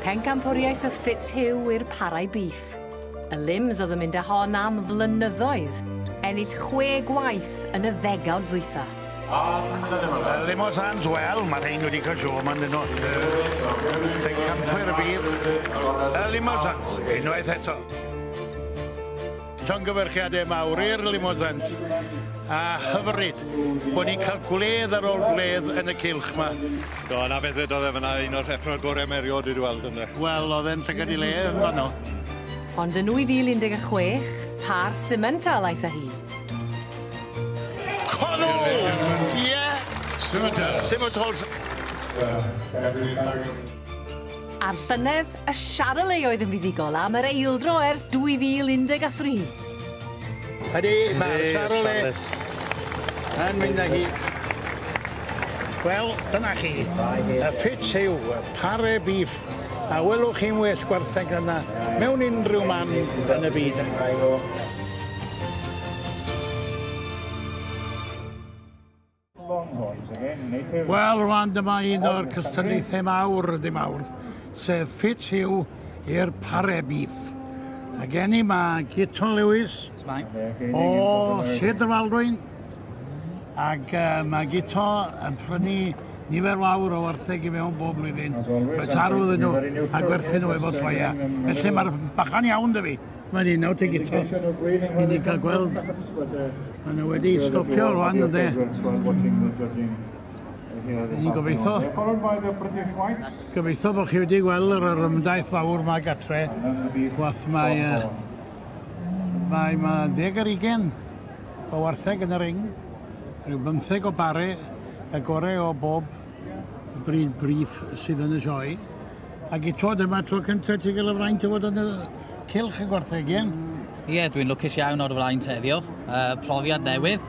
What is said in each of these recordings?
pencampwriaeth y Fitzhugh Parau Bîff. Y lims oedd yn mynd â hon am flynyddoedd, ennill 6 gwaith yn y 10 ddwytha. Limosans, wel, mae rhain wedi cael siom yn nhw. Pencampwyr y Bîff, y Limosans, unwaith eto. Llongyfarchiadau mawr i'r Limosans. A hyfryd bod ni'n cael gwledd ar ôl gwledd yn y cylch yma. Do, na fe ddweud oedd e fyna un o'r rheffro'r gorau meriod i weld ynddo. Wel, oedd e'n llygad i le yn fanno. Ond yn 2016, par simentalaeth â hi. Conw! Ie! Simentols. Ar llynedd, y Charolais oedd yn fuddigol am yr eildro ers 2013. Ydy, mae'r Charolais yn mynd â hi. Wel, dyna chi, y Fitzhugh Parau Bîff. A welwch chi'n well gwartheg yna mewn unrhyw man yn y byd. Wel, rwan dyma un o'r cystadlaethau mawr ydy mawr, sef Fitzhugh i'r Parau Bîff. A gen i mae Gito Lewis o Sir Drefaldwyn, ac mae Gito yn prynu nifer fawr o wartheg i mewn bob blwyddyn. Roedd tarw ddyn nhw a gwerthu nhw efo soia. Felly mae'r bachan iawn dy fi. Mae'n un awt i Gito. I ni cael gweld. Mae nhw wedi stopio rwan ynddo. Ni'n gobeithio. Gobeithio bod chi wedi gweld yr ymdaith fawr mae gatre. Gwaith mae 10 o wartheg yn y ring. Rhyw 15 o bare. Y gorau o bob bryd brif sydd yn y sioe. Ac i tro dyma tro cyntaf ti'n gael y fraint o fod yn y cylch y gwartheg, ie? Ie, dwi'n lwcus iawn o'r fraint heddiw. Profiad newydd.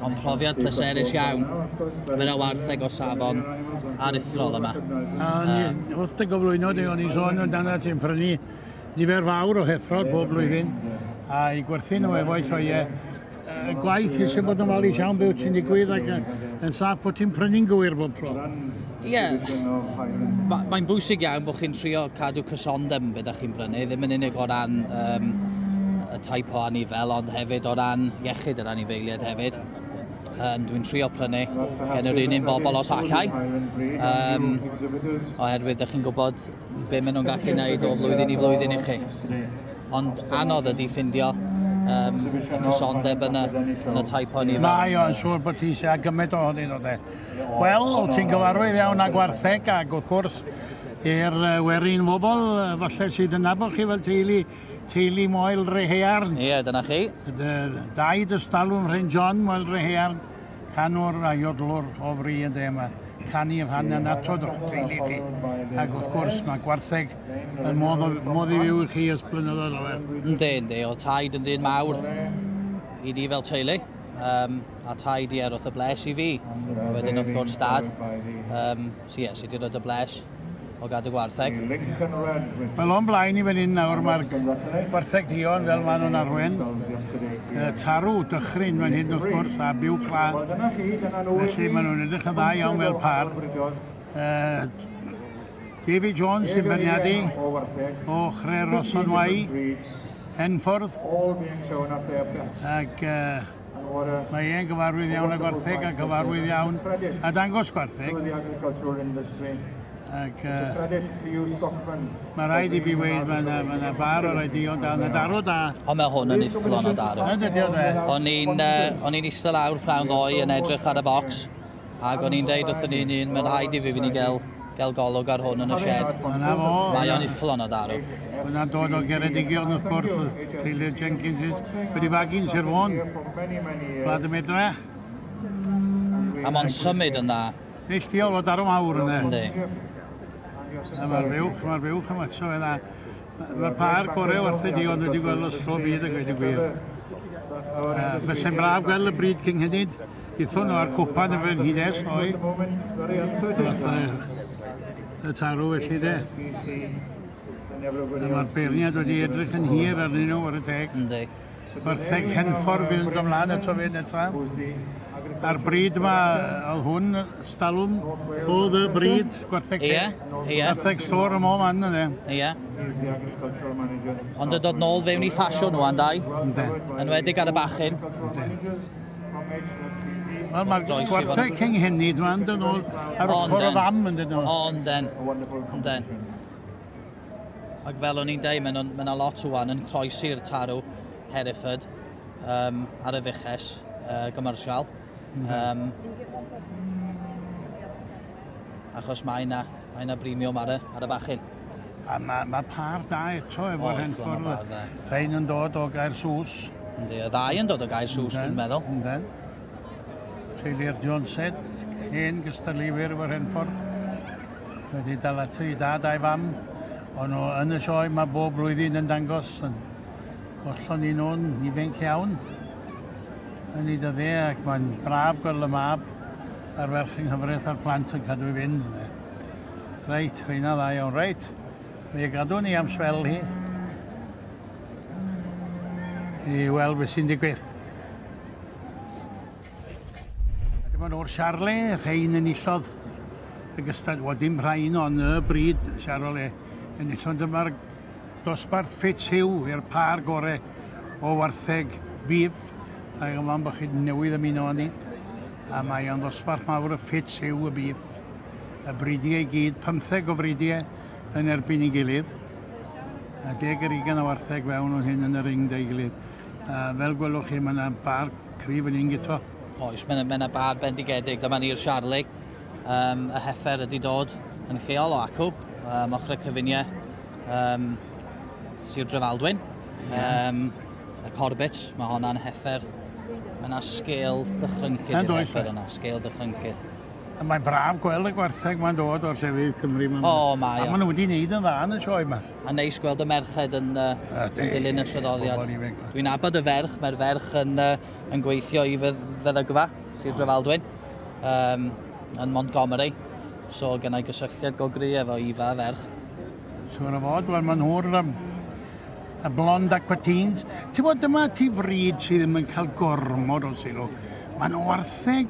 Ond profiad pleserus iawn. Mae'n wartheg o safon aruthrol yma. Wrth dy gyflwyno, o'n i sôn amdano ti'n prynu nifer fawr o hethro bob blwyddyn. A i gwerthu nhw efo'i sioe. Gwaith eisiau bod yn falus iawn beth sy'n digwydd ac yn saff bod ti'n prynu'n gywir bob tro. Ie, mae'n bwysig iawn bod chi'n trio cadw cysondeb beth ydych chi'n prynu, ddim yn unig o ran y taip o anifel, ond hefyd o ran iechyd yr anifeiliaid hefyd. Dwi'n trio prynu gen yr un bobl os allai, oherwydd ydych chi'n gwybod be maen nhw'n gallu gwneud o flwyddyn i flwyddyn i chi. Ond anodd ydi ffindio cysondeb yn y taip o'n i fel. Mae o'n siŵr bod ti eisiau gymaint o hynny o de. Wel, wyt ti'n gyfarwydd iawn â gwartheg ac wrth gwrs i'r werin bobl falle sydd yn nabod chi fel teulu Moel Rehearn. Ie, dyna chi. Daid ystalwm Rhan John Moel Rehearn, canwr a iodlwr o fri yn de yma. Canu rhan yn atod o'ch teulu chi. Ac wrth gwrs mae gwartheg yn modd i fyw i chi ys blynyddoedd lawer. Yndi, o taid yn dyn mawr i ni fel teulu. A taid i wrth y bles i fi. A wedyn wrth gwrs dad. Sydd wedi dod y bles o gadw gwartheg. Wel o'n blaen i fan hyn nawr mae'r gwartheg dion fel maen nhw'n arwen. Tarw dychryn fan hyn wrth gwrs a byw clan. Felly maen nhw'n edrych yn dda iawn fel par. David Jones sy'n berniadu o Chre Roson Wai, Henffordd. Ac mae e'n gyfarwydd iawn â gwartheg a gyfarwydd iawn a dangos gwartheg. Ac mae rhaid i fi weid mae yna bar o'r ideon da, yna daro da. Ond mae hwn yn ufflon o daro. O'n i'n eistedd lawr prawn ddoi yn edrych ar y bocs ac o'n i'n deud wrth yn un, mae'n rhaid i fi fynd i gael golwg ar hwn yn y shed. Mae o'n ufflon o daro. Mae'n dod o Geredigion wrth gwrs, teulu Jenkins, wedi fagu'n Sir Fôn, Gwlad y Medre. A mae'n symud yn dda. Neilltiol o daro mawr yna. Yndi. Mae'r fywch yma eto yna. Mae'r par gorau wartheg dion wedi gweld o stro byd ac wedi gwir. Fysa'n braf gweld y bryd cynghynid. Eithon nhw ar cwpan y fe'n hydes oi. Y tarw felly de. Mae'r beirniad wedi edrych yn hir arnyn nhw ar y teg. Yndi. Gwartheg Henffordd fydd yn gymlaen eto fe nesaf. A'r bryd yma, oedd hwn stalwm oedd y bryd gwertheg. Gwertheg stor am o man yna. Ie. Ond y dod nôl fewn I ffasiwn nhw, andau? Yn wedig ar y bachyn? Wel, mae'r gwertheg cynghennid yma yn dod nôl ar ochr o fam yn dod nôl. Onden. Ac fel o'n i'n dweud, mae yna lot o wan yn croesi'r tarw Hereford ar y fuches gymyrsial. Achos mae yna brimiwm ar y bachyn. A mae par da eto efo'r henffordd. Rhain yn dod o Gair Sws. Yndi, y ddau yn dod o Gair Sws, dwi'n meddwl. Ynden. Treulio'r Johnset, hen gystadlifyr efo'r henffordd. Wedi dal at I dad a'i fam. Ond yn y sioe mae bob blwyddyn yn dangos. Gollon ni nhw'n ifanc iawn. Yn ei dydde ac mae'n braf gweld y mab a'r ferch yng nghyfraith a'r plant yn cadw I fynd. Reit, rhaina dda iawn. Reit, fe gadw ni am sfel hi I weld beth sy'n digwydd. Dyma nhw'r Siarle, rhain yn illodd y gystad, wel dim rhain ond y bryd Siarle yn illodd. Dyma'r dosbarth Fitzhugh i'r par gorau o wartheg Beef. Ac yma bod chi'n newydd ymuno ni. A mae o'n ddosbarth mawr y Fitzhugh Beef. Y bridiau I gyd, 15 o fridiau yn erbyn I gilydd. A 10 ar 20 o wartheg fewn o'n hyn yn y ring da'i gilydd. Fel gwelwch chi, mae yna bar cryf yn un gyto. Oes, mae yna bar bendigedig. Dyma ni'r Siarle. Y heffer ydi dod yn lleol o acw. Ochr y cyfuniau Sir Drefaldwyn. Y Corbett, mae hwnna'n heffer. Mae yna sgêl dychrynllyd i'r heffer yna, sgêl dychrynllyd. A mae'n braf gweld y gwertheg mae'n dod o'r sefydd Cymru. O, mae o. A maen nhw wedi gwneud yn dda yn y sioe yma. A neis gweld y merched yn dilyn y traddodiad. Dwi'n abod y ferch, mae'r ferch yn gweithio I feddygfa, Sir Drefaldwyn, yn Montgomery. So gennau gysylltiad go gry efo Ifa ferch. Siwr o fod, wel ma'n hwr y blond aquatines. Ti'n bod dyma ti fryd sydd ddim yn cael gormod o sylw. Ma'n wartheg,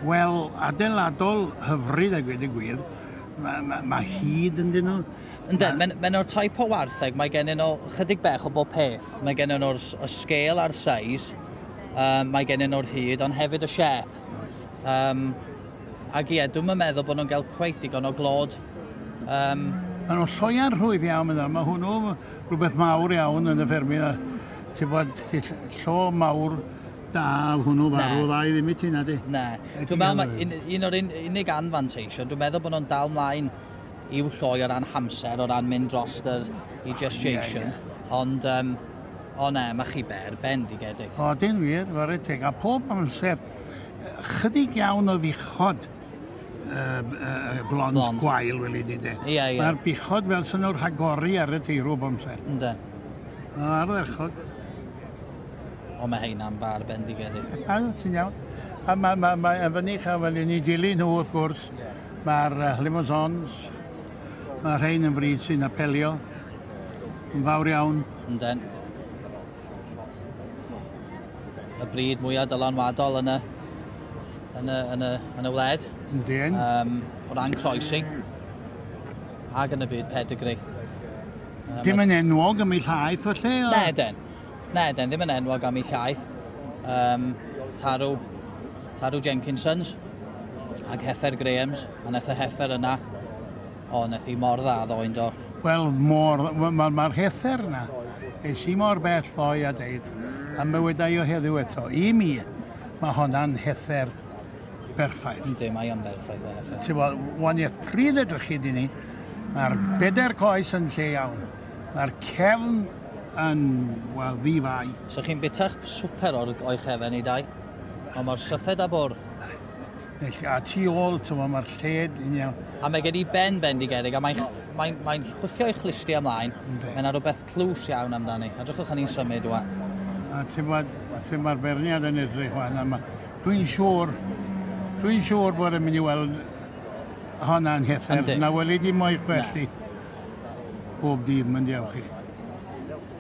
wel, adeiladol hyfryd a gweud y gwir. Mae hyd yn dyn nhw. Yndyn, mae'n o'r taip o wartheg, mae gen nhw chydig bech o bob peth. Mae gen nhw'r sgêl a'r seis, mae gen nhw'r hyd, ond hefyd y siep. Ac ie, dwi'n meddwl bod nhw'n gael cweit digon o glod. Mae nhw'n lloia'n rhwydd iawn, mae hwnnw rhywbeth mawr iawn yn y ffermydd. Ti'n bod llo mawr da hwnnw farw dda I ddim I ti na di. Ne, dwi'n meddwl un o'r unig anfanteisio, dwi'n meddwl bod nhw'n dal mlaen i'w lloi o ran hamser, o ran mynd dros I gestation. Ond, o ne, mae chi ber bendigedig. O, dyn wir, fawr I teg. A pob amser, chydig iawn o ddichod blond gwael fel I di de. Mae'r bichod fel sy'n nhw'n rhagori ar y teirw bob amser. Yndyn. Ar dderchod. O, mae heina'n bar bendigedig. A, ti'n iawn. A mae fyny cha fel I ni dilyn nhw wrth gwrs. Mae'r limosons, mae'r rhain yn fryd sy'n apelio. Yn fawr iawn. Yndyn. Y bryd mwyaf dylanwadol yn y wled. Yndyn. O ran croesi. Ac yn y byd pedigree. Dim yn enwog am ei llaeth felly? Ne, ddim yn enwog am ei llaeth. Tarw Jenkinsons ac Heffer Grahams. A neth y heffer yna, neth I mor dda ddoen do. Wel, mae'r heffer yna. Es I mor bell ddoi a deud. A mywydau o heddiw eto. I mi, mae hwnna'n heffer berffaith. Yndi, mae o'n berffaith o heffer. Ti'n bod, waniaeth pryd edrychyd I ni, mae'r bedair coes yn lle iawn. Mae'r cefn yn, wel, ddifau. So chi'n bitach swper o'i chefen I dau? Ond mae'r syffed a bwr? A tu ôl, mae'r lled yn iawn. A mae gen I bendigedig, a mae'n chwthio i'ch listi ymlaen. Mae yna rhywbeth clws iawn amdani. Adrychwch ni'n symud wa. A ti'n mae'r berniad yn edrych wan. Dwi'n siŵr bod yn mynd I weld hwnna'n heffer. Na weli di mo'i gwellu bob dydd mynd diawch chi.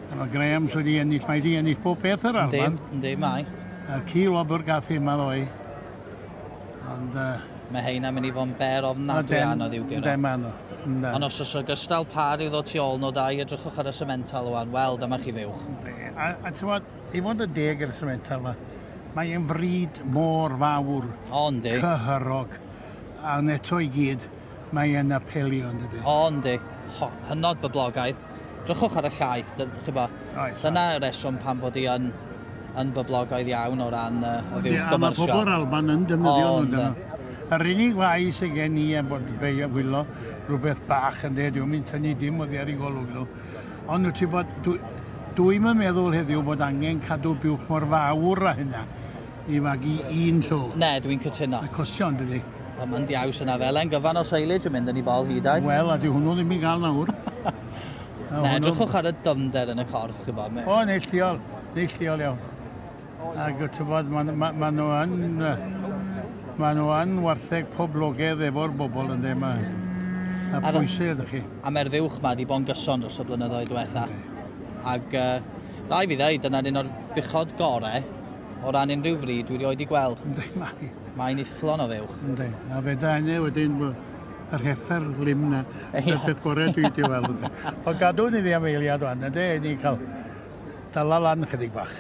Mae Grahams wedi ennill, mae wedi ennill bob peth yr alban. Yndi, mae. A'r cil o byrgaffi yma ddoi. Ond... Mae heina mynd i fod yn ber ofnadwy anodd i'w gyro. Yndyn, ma'n o. Ond os oes ogystal par i'w ddod tu ôl nhw da i edrychwch ar y semental wan, wel, dyma chi fywch. A ti'n bod, i fod yn deg ar y semental yma, mae'n fryd môr fawr, Ondi. cyhyrog, a neto i gyd, mae'n apelio yn dydy. Ondi. Hynod boblogaidd. Drychwch ar y llaeth, dyna y reswm pan bod i yn boblogaidd iawn o ran y fywch A mae gymorsiol. pobl Alban yn defnyddio nhw. Yr unig waith sydd gen i am bod fe wylo rhywbeth bach yn dweud, dwi'n mynd tynnu dim o ddi ar ei golwg nhw. Ond ti'n bod, dwi'n meddwl heddiw bod angen cadw buwch mor fawr a hynna i magu un llo. Ne, dwi'n cytuno. Mae cosion, dydi. Mae'n diaws yna fel yn gyfan o seilage yn mynd yn ei bol hydau. Wel, a di hwnnw ddim i gael nawr. Ne, drwchwch ar y dymder yn y corff, chi bod. O, neilltiol iawn. Ac ti'n bod, maen nhw yn wartheg poblogaidd efo'r bobl yn ddim a pwysau ydych chi. A mae'r fywch ma di bo'n gyson dros y blynyddoedd diwetha. Ac rai fi ddeud, dyna'r un o'r buchod gorau o ran unrhyw fryd dwi wedi gweld. Ynddi, mae. Mae'n ufflon o fywch. Ynddi, a fe da yna wedyn yr heffer lim na, y peth gorau dwi wedi weld. O gadw ni ddi am eiliad wan, ynddi, ni cael dala lan chydig bach.